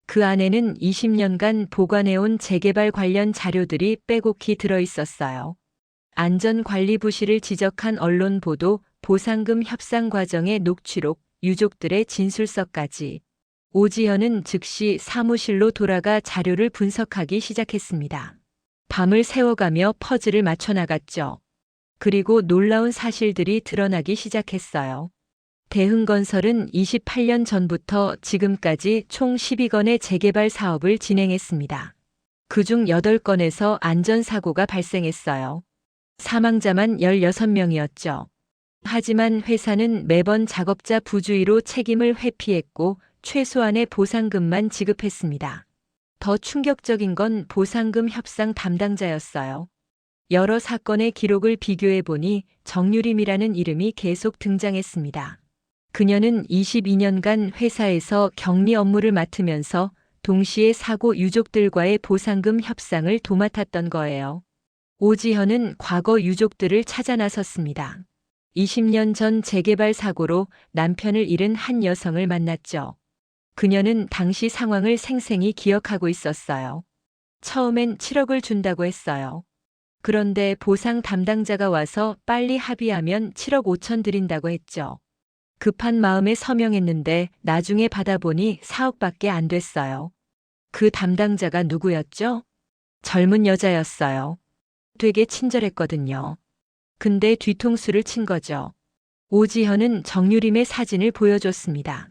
그 안에는 20년간 보관해온 재개발 관련 자료들이 빼곡히 들어있었어요. 안전관리 부실을 지적한 언론 보도, 보상금 협상 과정의 녹취록, 유족들의 진술서까지. 오지현은 즉시 사무실로 돌아가 자료를 분석하기 시작했습니다. 밤을 새워가며 퍼즐을 맞춰나갔죠. 그리고 놀라운 사실들이 드러나기 시작했어요. 대흥건설은 28년 전부터 지금까지 총 12건의 재개발 사업을 진행했습니다. 그중 8건에서 안전사고가 발생했어요. 사망자만 16명이었죠. 하지만 회사는 매번 작업자 부주의로 책임을 회피했고 최소한의 보상금만 지급했습니다. 더 충격적인 건 보상금 협상 담당자였어요. 여러 사건의 기록을 비교해 보니 정유림이라는 이름이 계속 등장했습니다. 그녀는 22년간 회사에서 격리 업무를 맡으면서 동시에 사고 유족들과의 보상금 협상을 도맡았던 거예요. 오지현은 과거 유족들을 찾아 나섰습니다. 20년 전 재개발 사고로 남편을 잃은 한 여성을 만났죠. 그녀는 당시 상황을 생생히 기억하고 있었어요. 처음엔 7억을 준다고 했어요. 그런데 보상 담당자가 와서 빨리 합의하면 7억 5천 드린다고 했죠. 급한 마음에 서명했는데 나중에 받아보니 4억밖에 안 됐어요. 그 담당자가 누구였죠? 젊은 여자였어요. 되게 친절했거든요. 근데 뒤통수를 친 거죠. 오지현은 정유림의 사진을 보여줬습니다.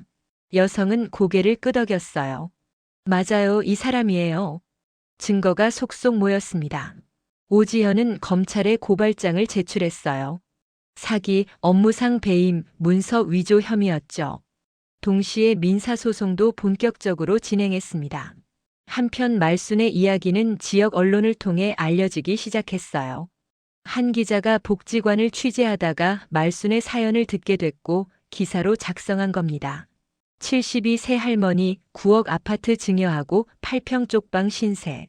여성은 고개를 끄덕였어요. 맞아요, 이 사람이에요. 증거가 속속 모였습니다. 오지현은 검찰에 고발장을 제출했어요. 사기, 업무상 배임, 문서 위조 혐의였죠. 동시에 민사소송도 본격적으로 진행했습니다. 한편 말순의 이야기는 지역 언론을 통해 알려지기 시작했어요. 한 기자가 복지관을 취재하다가 말순의 사연을 듣게 됐고 기사로 작성한 겁니다. 72세 할머니 9억 아파트 증여하고 8평 쪽방 신세.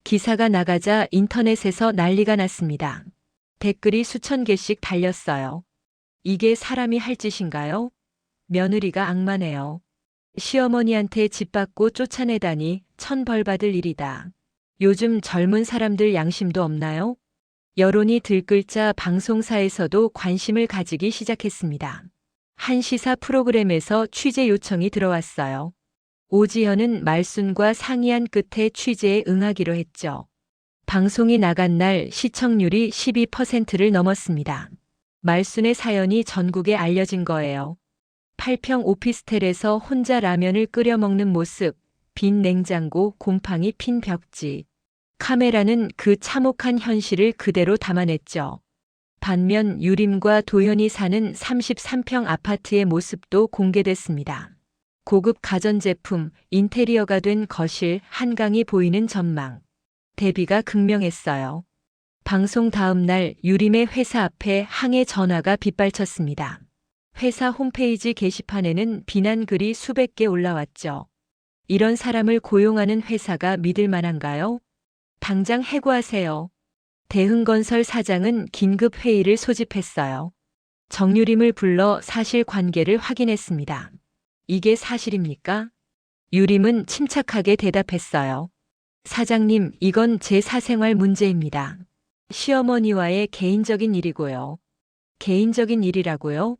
기사가 나가자 인터넷에서 난리가 났습니다. 댓글이 수천 개씩 달렸어요. 이게 사람이 할 짓인가요? 며느리가 악마네요. 시어머니한테 집 받고 쫓아내다니 천벌 받을 일이다. 요즘 젊은 사람들 양심도 없나요? 여론이 들끓자 방송사에서도 관심을 가지기 시작했습니다. 한 시사 프로그램에서 취재 요청이 들어왔어요. 오지현은 말순과 상의한 끝에 취재에 응하기로 했죠. 방송이 나간 날 시청률이 12%를 넘었습니다. 말순의 사연이 전국에 알려진 거예요. 8평 오피스텔에서 혼자 라면을 끓여 먹는 모습, 빈 냉장고, 곰팡이 핀 벽지. 카메라는 그 참혹한 현실을 그대로 담아냈죠. 반면 유림과 도현이 사는 33평 아파트의 모습도 공개됐습니다. 고급 가전제품, 인테리어가 된 거실, 한강이 보이는 전망. 대비가 극명했어요. 방송 다음 날 유림의 회사 앞에 항해 전화가 빗발쳤습니다. 회사 홈페이지 게시판에는 비난글이 수백 개 올라왔죠. 이런 사람을 고용하는 회사가 믿을 만한가요? 당장 해고하세요. 대흥건설 사장은 긴급 회의를 소집했어요. 정유림을 불러 사실관계를 확인했습니다. 이게 사실입니까? 유림은 침착하게 대답했어요. 사장님, 이건 제 사생활 문제입니다. 시어머니와의 개인적인 일이고요. 개인적인 일이라고요?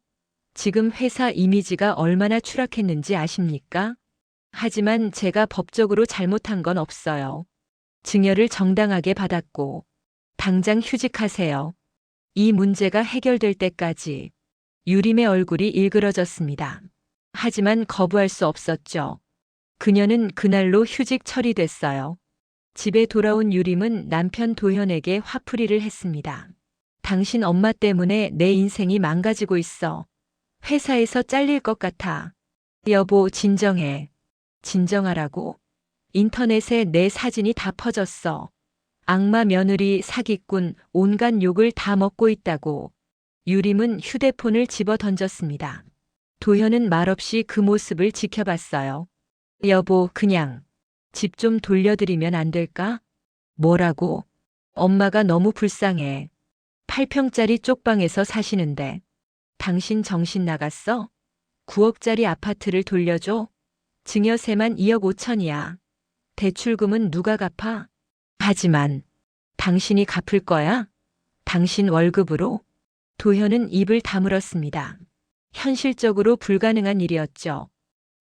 지금 회사 이미지가 얼마나 추락했는지 아십니까? 하지만 제가 법적으로 잘못한 건 없어요. 증여를 정당하게 받았고, 당장 휴직하세요. 이 문제가 해결될 때까지. 유림의 얼굴이 일그러졌습니다. 하지만 거부할 수 없었죠. 그녀는 그날로 휴직 처리됐어요. 집에 돌아온 유림은 남편 도현에게 화풀이를 했습니다. 당신 엄마 때문에 내 인생이 망가지고 있어. 회사에서 잘릴 것 같아. 여보, 진정해. 진정하라고. 인터넷에 내 사진이 다 퍼졌어. 악마 며느리, 사기꾼, 온갖 욕을 다 먹고 있다고. 유림은 휴대폰을 집어 던졌습니다. 도현은 말없이 그 모습을 지켜봤어요. 여보, 그냥 집 좀 돌려드리면 안 될까? 뭐라고? 엄마가 너무 불쌍해. 8평짜리 쪽방에서 사시는데. 당신 정신 나갔어? 9억짜리 아파트를 돌려줘? 증여세만 2억 5천이야. 대출금은 누가 갚아? 하지만 당신이 갚을 거야? 당신 월급으로? 도현은 입을 다물었습니다. 현실적으로 불가능한 일이었죠.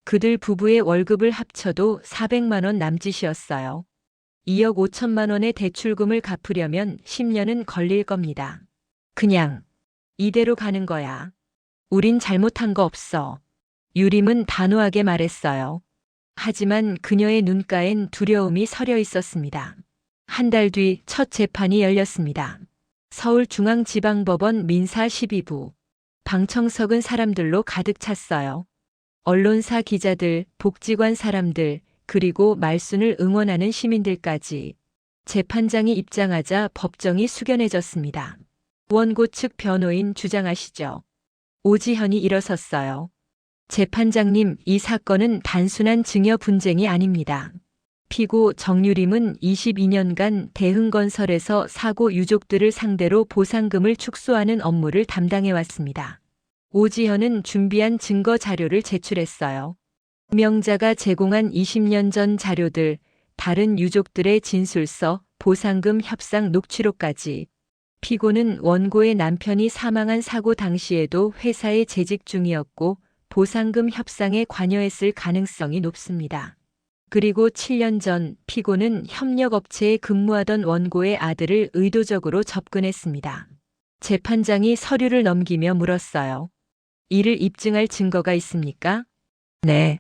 그들 부부의 월급을 합쳐도 400만 원 남짓이었어요. 2억 5천만 원의 대출금을 갚으려면 10년은 걸릴 겁니다. 그냥 이대로 가는 거야. 우린 잘못한 거 없어. 유림은 단호하게 말했어요. 하지만 그녀의 눈가엔 두려움이 서려 있었습니다. 한 달 뒤 첫 재판이 열렸습니다. 서울중앙지방법원 민사 12부. 방청석은 사람들로 가득 찼어요. 언론사 기자들, 복지관 사람들, 그리고 말순을 응원하는 시민들까지. 재판장이 입장하자 법정이 숙연해졌습니다. 원고 측 변호인 주장하시죠. 오지현이 일어섰어요. 재판장님, 이 사건은 단순한 증여 분쟁이 아닙니다. 피고 정유림은 22년간 대흥건설에서 사고 유족들을 상대로 보상금을 축소하는 업무를 담당해왔습니다. 오지현은 준비한 증거 자료를 제출했어요. 명자가 제공한 20년 전 자료들, 다른 유족들의 진술서, 보상금 협상 녹취록까지. 피고는 원고의 남편이 사망한 사고 당시에도 회사에 재직 중이었고 보상금 협상에 관여했을 가능성이 높습니다. 그리고 7년 전 피고는 협력업체에 근무하던 원고의 아들을 의도적으로 접근했습니다. 재판장이 서류를 넘기며 물었어요. 이를 입증할 증거가 있습니까? 네.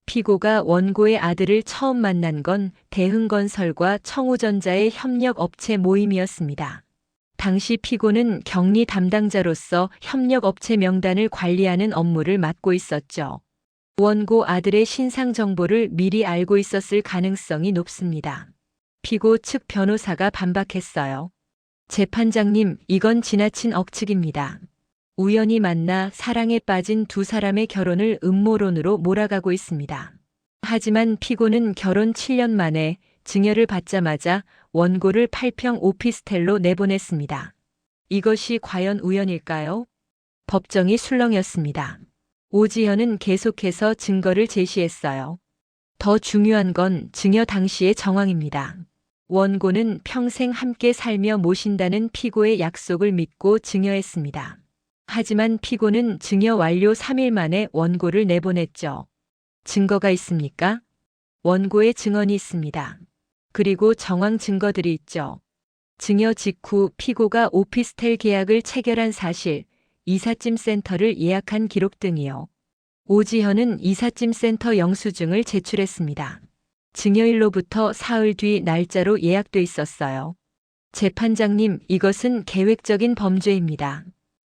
피고가 원고의 아들을 처음 만난 건 대흥건설과 청우전자의 협력업체 모임이었습니다. 당시 피고는 격리 담당자로서 협력업체 명단을 관리하는 업무를 맡고 있었죠. 원고 아들의 신상 정보를 미리 알고 있었을 가능성이 높습니다. 피고 측 변호사가 반박했어요. 재판장님, 이건 지나친 억측입니다. 우연히 만나 사랑에 빠진 두 사람의 결혼을 음모론으로 몰아가고 있습니다. 하지만 피고는 결혼 7년 만에 증여를 받자마자 원고를 8평 오피스텔로 내보냈습니다. 이것이 과연 우연일까요? 법정이 술렁였습니다. 오지현은 계속해서 증거를 제시했어요. 더 중요한 건 증여 당시의 정황입니다. 원고는 평생 함께 살며 모신다는 피고의 약속을 믿고 증여했습니다. 하지만 피고는 증여 완료 3일 만에 원고를 내보냈죠. 증거가 있습니까? 원고의 증언이 있습니다. 그리고 정황 증거들이 있죠. 증여 직후 피고가 오피스텔 계약을 체결한 사실, 이삿짐 센터를 예약한 기록 등이요. 오지현은 이삿짐 센터 영수증을 제출했습니다. 증여일로부터 사흘 뒤 날짜로 예약돼 있었어요. 재판장님, 이것은 계획적인 범죄입니다.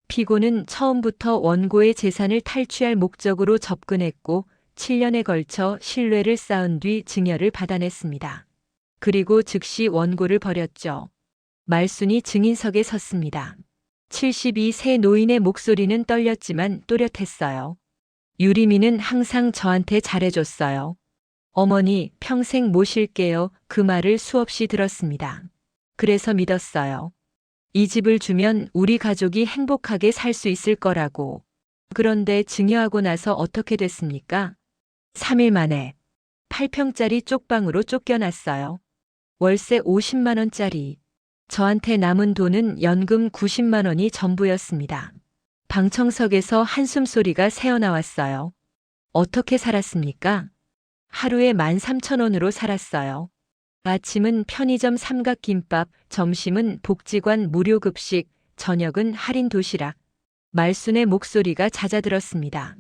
피고는 처음부터 원고의 재산을 탈취할 목적으로 접근했고 7년에 걸쳐 신뢰를 쌓은 뒤 증여를 받아냈습니다. 그리고 즉시 원고를 버렸죠. 말순이 증인석에 섰습니다. 72세 노인의 목소리는 떨렸지만 또렷했어요. 유리미는 항상 저한테 잘해줬어요. 어머니, 평생 모실게요. 그 말을 수없이 들었습니다. 그래서 믿었어요. 이 집을 주면 우리 가족이 행복하게 살 수 있을 거라고. 그런데 증여하고 나서 어떻게 됐습니까? 3일 만에 8평짜리 쪽방으로 쫓겨났어요. 월세 50만 원짜리. 저한테 남은 돈은 연금 90만 원이 전부였습니다. 방청석에서 한숨소리가 새어나왔어요. 어떻게 살았습니까? 하루에 13,000원으로 살았어요. 아침은 편의점 삼각김밥, 점심은 복지관 무료급식, 저녁은 할인 도시락. 말순의 목소리가 잦아들었습니다.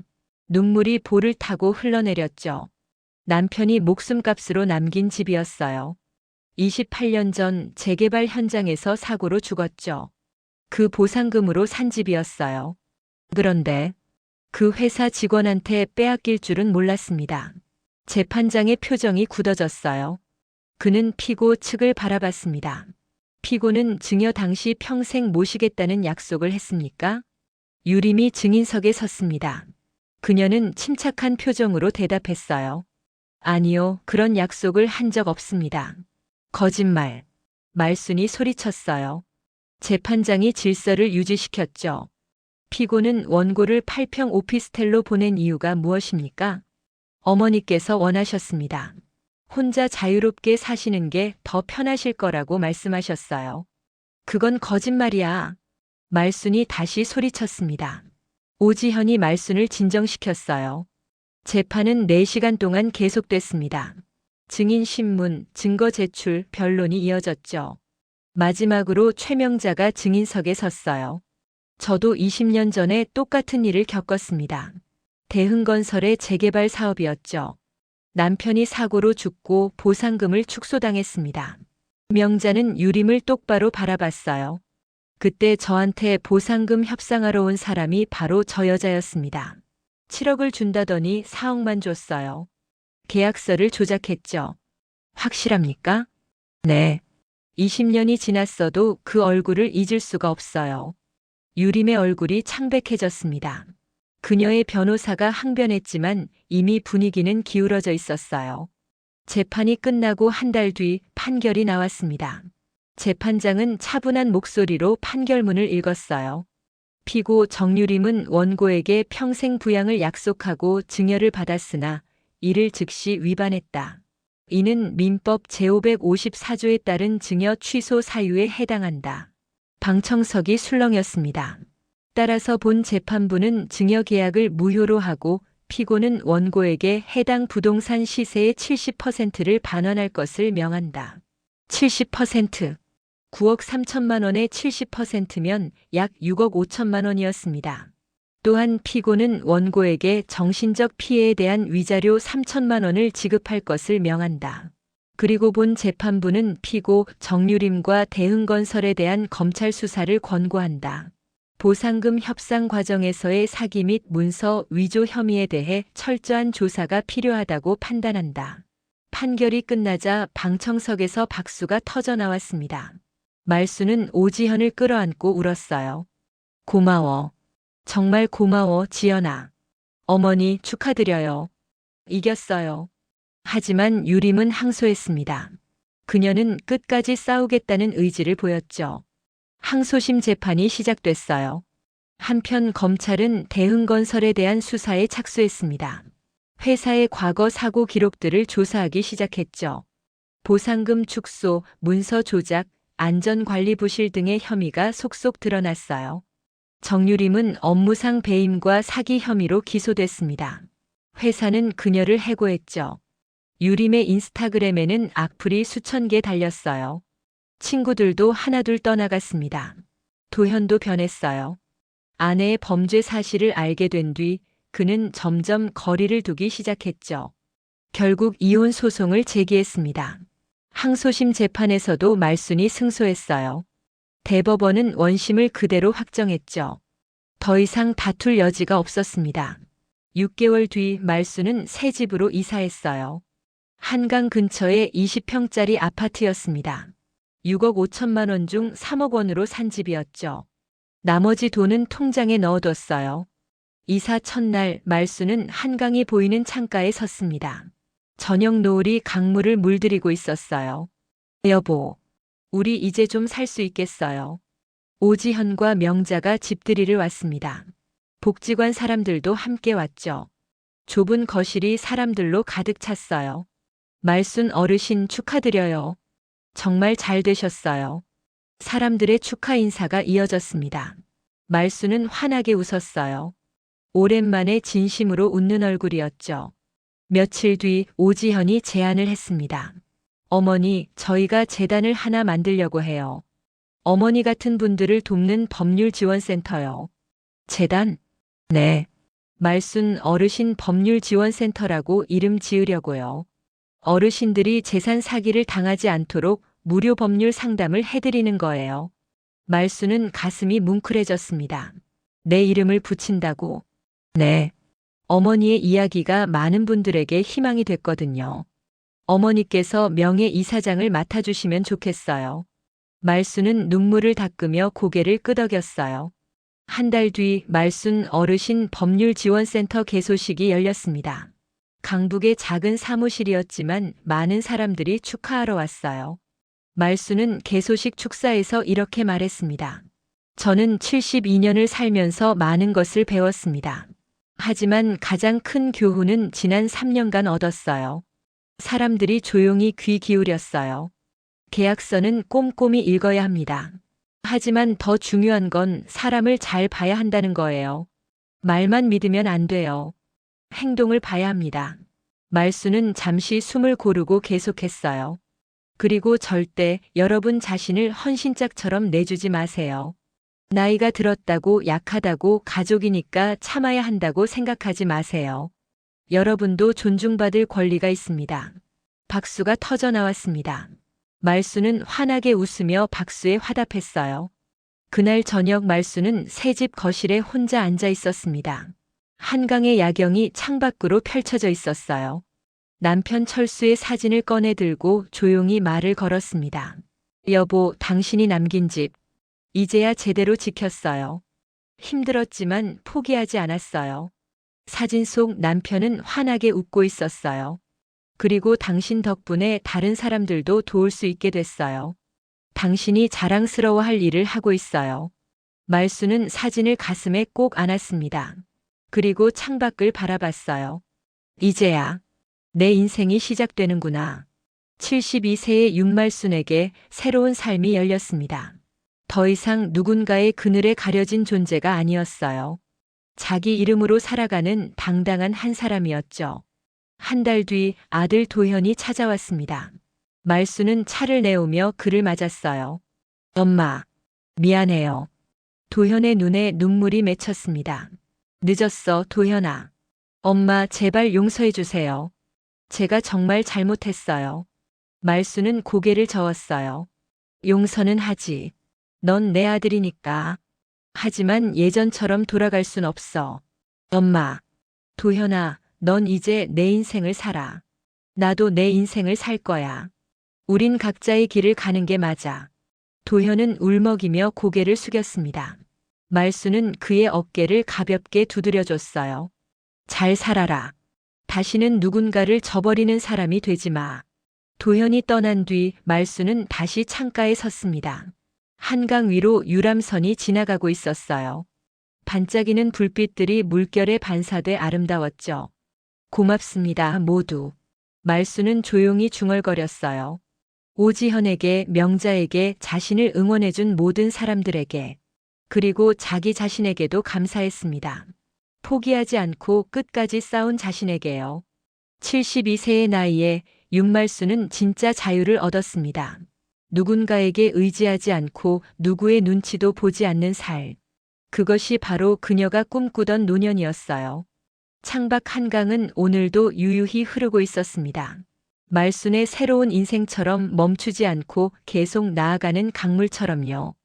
눈물이 볼을 타고 흘러내렸죠. 남편이 목숨값으로 남긴 집이었어요. 28년 전 재개발 현장에서 사고로 죽었죠. 그 보상금으로 산 집이었어요. 그런데 그 회사 직원한테 빼앗길 줄은 몰랐습니다. 재판장의 표정이 굳어졌어요. 그는 피고 측을 바라봤습니다. 피고는 증여 당시 평생 모시겠다는 약속을 했습니까? 유림이 증인석에 섰습니다. 그녀는 침착한 표정으로 대답했어요. 아니요, 그런 약속을 한 적 없습니다. 거짓말. 말순이 소리쳤어요. 재판장이 질서를 유지시켰죠. 피고는 원고를 8평 오피스텔로 보낸 이유가 무엇입니까? 어머니께서 원하셨습니다. 혼자 자유롭게 사시는 게 더 편하실 거라고 말씀하셨어요. 그건 거짓말이야. 말순이 다시 소리쳤습니다. 오지현이 말순을 진정시켰어요. 재판은 4시간 동안 계속됐습니다. 증인 신문, 증거 제출, 변론이 이어졌죠. 마지막으로 최명자가 증인석에 섰어요. 저도 20년 전에 똑같은 일을 겪었습니다. 대흥건설의 재개발 사업이었죠. 남편이 사고로 죽고 보상금을 축소당했습니다. 명자는 유림을 똑바로 바라봤어요. 그때 저한테 보상금 협상하러 온 사람이 바로 저 여자였습니다. 7억을 준다더니 4억만 줬어요. 계약서를 조작했죠. 확실합니까? 네. 20년이 지났어도 그 얼굴을 잊을 수가 없어요. 유림의 얼굴이 창백해졌습니다. 그녀의 변호사가 항변했지만 이미 분위기는 기울어져 있었어요. 재판이 끝나고 한 달 뒤 판결이 나왔습니다. 재판장은 차분한 목소리로 판결문을 읽었어요. 피고 정유림은 원고에게 평생 부양을 약속하고 증여를 받았으나 이를 즉시 위반했다. 이는 민법 제554조에 따른 증여 취소 사유에 해당한다. 방청석이 술렁였습니다. 따라서 본 재판부는 증여 계약을 무효로 하고 피고는 원고에게 해당 부동산 시세의 70%를 반환할 것을 명한다. 70%. 9억 3천만 원의 70%면 약 6억 5천만 원이었습니다. 또한 피고는 원고에게 정신적 피해에 대한 위자료 3천만 원을 지급할 것을 명한다. 그리고 본 재판부는 피고 정유림과 대흥건설에 대한 검찰 수사를 권고한다. 보상금 협상 과정에서의 사기 및 문서 위조 혐의에 대해 철저한 조사가 필요하다고 판단한다. 판결이 끝나자 방청석에서 박수가 터져 나왔습니다. 말수는 오지현을 끌어안고 울었어요. 고마워. 정말 고마워, 지연아. 어머니 축하드려요. 이겼어요. 하지만 유림은 항소했습니다. 그녀는 끝까지 싸우겠다는 의지를 보였죠. 항소심 재판이 시작됐어요. 한편 검찰은 대흥건설에 대한 수사에 착수했습니다. 회사의 과거 사고 기록들을 조사하기 시작했죠. 보상금 축소, 문서 조작, 안전관리 부실 등의 혐의가 속속 드러났어요. 정유림은 업무상 배임과 사기 혐의로 기소됐습니다. 회사는 그녀를 해고했죠. 유림의 인스타그램에는 악플이 수천 개 달렸어요. 친구들도 하나둘 떠나갔습니다. 도현도 변했어요. 아내의 범죄 사실을 알게 된 뒤 그는 점점 거리를 두기 시작했죠. 결국 이혼 소송을 제기했습니다. 항소심 재판에서도 말순이 승소했어요. 대법원은 원심을 그대로 확정했죠. 더 이상 다툴 여지가 없었습니다. 6개월 뒤 말순은 새 집으로 이사했어요. 한강 근처의 20평짜리 아파트였습니다. 6억 5천만 원 중 3억 원으로 산 집이었죠. 나머지 돈은 통장에 넣어뒀어요. 이사 첫날 말수는 한강이 보이는 창가에 섰습니다. 저녁 노을이 강물을 물들이고 있었어요. 여보, 우리 이제 좀 살 수 있겠어요. 오지현과 명자가 집들이를 왔습니다. 복지관 사람들도 함께 왔죠. 좁은 거실이 사람들로 가득 찼어요. 말순 어르신 축하드려요. 정말 잘 되셨어요. 사람들의 축하 인사가 이어졌습니다. 말순은 환하게 웃었어요. 오랜만에 진심으로 웃는 얼굴이었죠. 며칠 뒤 오지현이 제안을 했습니다. 어머니, 저희가 재단을 하나 만들려고 해요. 어머니 같은 분들을 돕는 법률지원센터요. 재단? 네. 말순 어르신 법률지원센터라고 이름 지으려고요. 어르신들이 재산 사기를 당하지 않도록 무료 법률 상담을 해드리는 거예요. 말순은 가슴이 뭉클해졌습니다. 내 이름을 붙인다고. 네. 어머니의 이야기가 많은 분들에게 희망이 됐거든요. 어머니께서 명예이사장을 맡아주시면 좋겠어요. 말순은 눈물을 닦으며 고개를 끄덕였어요. 한 달 뒤 말순 어르신 법률지원센터 개소식이 열렸습니다. 강북의 작은 사무실이었지만 많은 사람들이 축하하러 왔어요. 말순은 개소식 축사에서 이렇게 말했습니다. 저는 72년을 살면서 많은 것을 배웠습니다. 하지만 가장 큰 교훈은 지난 3년간 얻었어요. 사람들이 조용히 귀 기울였어요. 계약서는 꼼꼼히 읽어야 합니다. 하지만 더 중요한 건 사람을 잘 봐야 한다는 거예요. 말만 믿으면 안 돼요. 행동을 봐야 합니다. 말수는 잠시 숨을 고르고 계속했어요. 그리고 절대 여러분 자신을 헌신짝처럼 내주지 마세요. 나이가 들었다고 약하다고 가족이니까 참아야 한다고 생각하지 마세요. 여러분도 존중받을 권리가 있습니다. 박수가 터져 나왔습니다. 말수는 환하게 웃으며 박수에 화답했어요. 그날 저녁 말수는 새집 거실에 혼자 앉아 있었습니다. 한강의 야경이 창밖으로 펼쳐져 있었어요. 남편 철수의 사진을 꺼내 들고 조용히 말을 걸었습니다. 여보, 당신이 남긴 집, 이제야 제대로 지켰어요. 힘들었지만 포기하지 않았어요. 사진 속 남편은 환하게 웃고 있었어요. 그리고 당신 덕분에 다른 사람들도 도울 수 있게 됐어요. 당신이 자랑스러워할 일을 하고 있어요. 말수는 사진을 가슴에 꼭 안았습니다. 그리고 창밖을 바라봤어요. 이제야 내 인생이 시작되는구나. 72세의 윤말순에게 새로운 삶이 열렸습니다. 더 이상 누군가의 그늘에 가려진 존재가 아니었어요. 자기 이름으로 살아가는 당당한 한 사람이었죠. 한 달 뒤 아들 도현이 찾아왔습니다. 말수는 차를 내오며 그를 맞았어요. 엄마, 미안해요. 도현의 눈에 눈물이 맺혔습니다. 늦었어, 도현아. 엄마, 제발 용서해 주세요. 제가 정말 잘못했어요. 말수는 고개를 저었어요. 용서는 하지. 넌 내 아들이니까. 하지만 예전처럼 돌아갈 순 없어. 엄마, 도현아, 넌 이제 내 인생을 살아. 나도 내 인생을 살 거야. 우린 각자의 길을 가는 게 맞아. 도현은 울먹이며 고개를 숙였습니다. 말수는 그의 어깨를 가볍게 두드려줬어요. 잘 살아라. 다시는 누군가를 저버리는 사람이 되지 마. 도현이 떠난 뒤 말수는 다시 창가에 섰습니다. 한강 위로 유람선이 지나가고 있었어요. 반짝이는 불빛들이 물결에 반사돼 아름다웠죠. 고맙습니다, 모두. 말수는 조용히 중얼거렸어요. 오지현에게, 명자에게, 자신을 응원해준 모든 사람들에게, 그리고 자기 자신에게도 감사했습니다. 포기하지 않고 끝까지 싸운 자신에게요. 72세의 나이에 윤말수는 진짜 자유를 얻었습니다. 누군가에게 의지하지 않고 누구의 눈치도 보지 않는 살. 그것이 바로 그녀가 꿈꾸던 노년이었어요. 창밖 한강은 오늘도 유유히 흐르고 있었습니다. 말순의 새로운 인생처럼 멈추지 않고 계속 나아가는 강물처럼요.